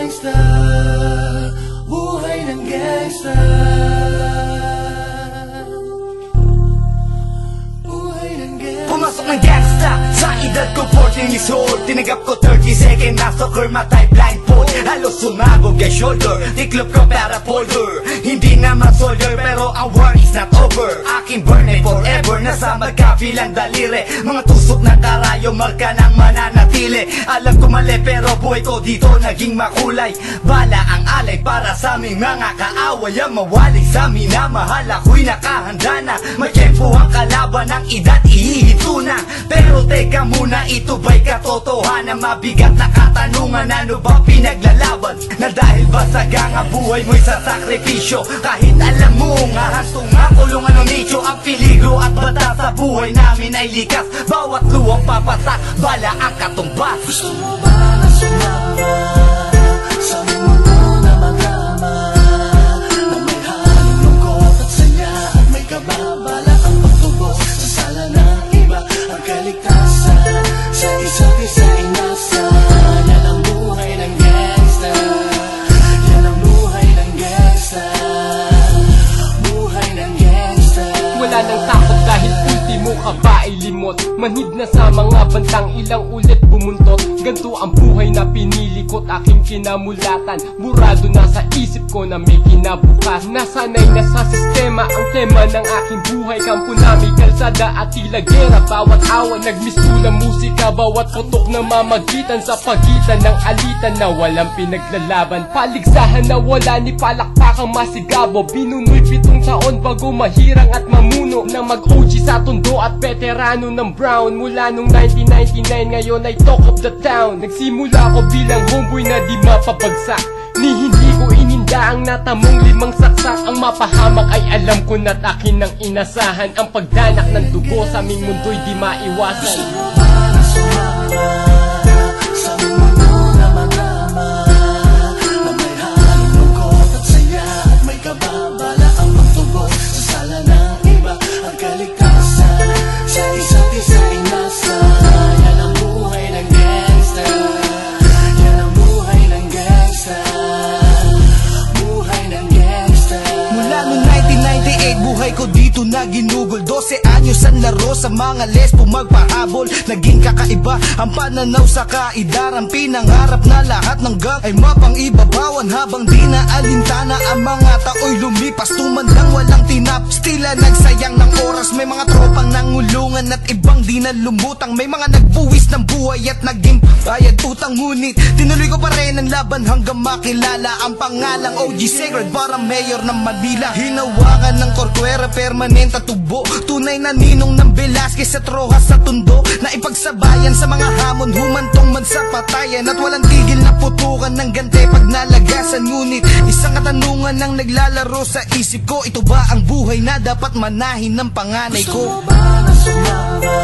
gangsta, buhay ng gangsta. Pumasok ng gangsta sa edad ko 14 years old. Tinagap ko 30 second na soccer matay blindfold. Halos sumabog kay shoulder, tiklop ko para folder. Hindi naman soldier pero ang war is not over. Aking burn ay forever, nasa magkabilang daliri. Mga tusok ng karayo, marka ng mananatili. Alam ko mali pero buhay ko dito naging makulay. Bala ang alay para sa aming mga kaaway. Ang mawalay sa minamahal, ako'y nakahanda na. May tempo ang kalaban ng edad, ihihito na. Pero teka muna, ito ba'y katotohanan? Mabigat na katanungan, ano ba pinaglalaban? Na dahil ba sagang ang buhay mo'y sa sakripisyo? Kahit alam mo nga hastong makulungan ng nicho. Ang peligro at bata sa buhay namin ay likas. Bawat luwang papatak, bala ang katumbas. Gusto mo ba na sumama sa mundo na magama, na may halong lungkot at saya at may kababala ang pagtubos sa sala ng iba? Ang kaligtasan sa isa't isa inasa. Yan ang buhay ng gangsta, yan ang buhay ng gangsta, buhay ng gangsta. Wala nang takot dahil ultimo ka ba ay limot. Manhid na sa mga bantang, ilang ulit bumuntot. Ganto ang buhay na pinili ko't aking kinamulatan. Burado na sa isip ko na may kinabukas. Nasanay na sa sistema ang tema ng aking buhay. Kampo namin, kalsada at tila gera. Bawat awan, nagmisulang musika. Bawat putok na mamagitan sa pagitan ng alitan na walang pinaglalaban. Paligsahan na wala ni palakpakang masigabo. Binunoy 7 taon bago mahirang at mamuno. Na mag-OG sa tondo at veterano ng Brown. Mula nung 1999 ngayon ay talk of the town. Nagsimula ko bilang homeboy na di mapapagsak. Ni hindi ko ininda ang natamong 5 saksak. Ang mapahamak ay alam ko na't akin ang inasahan. Ang pagdanak ng dugo sa aming mundo'y di maiwasan. Gusto mo ba na sumama sa mundo na magama, na may halong lungkot at saya at may kababala ang pagtubos sa sala ng iba? Ang kaligtasan sa isa't isa inasa. Yan ang buhay ng gangsta, yan ang buhay ng gangsta, buhay ng gangsta. Mula noong 1998, buhay ko dito na ginugol. 12 anyos ang laro sa mga lesbo magpahabol. Naging kakaiba ang pananaw sa kaidaran. Pinangarap na lahat ng gang ay mapang-ibabawan. Habang di na alintana ang mga tao'y lumipas. Tumandang walang tinapos, tila nagsayang ng oras. May mga tropang nangulungan at ibang di na lumutang. May mga nagbuwis ng buhay at naging bayad utang. Ngunit tinuloy ko pa rin ang laban hanggang makilala ang pangalang OG Sacred para mayor ng Manila. Hinawakan ng Corcuera, permanent at tubo. Tunay na ninong ng Velasquez at Rojas sa tundo. Na ipagsabayan sa mga hamon, humantong man sa patayan. At walang tigil na putukan ng gante pag nalagasan. Ngunit isang katanungan ang naglalaro sa isip ko. Ito ba ang buhay na dapat manahin ng panganay ko? Gusto mo ba na sumama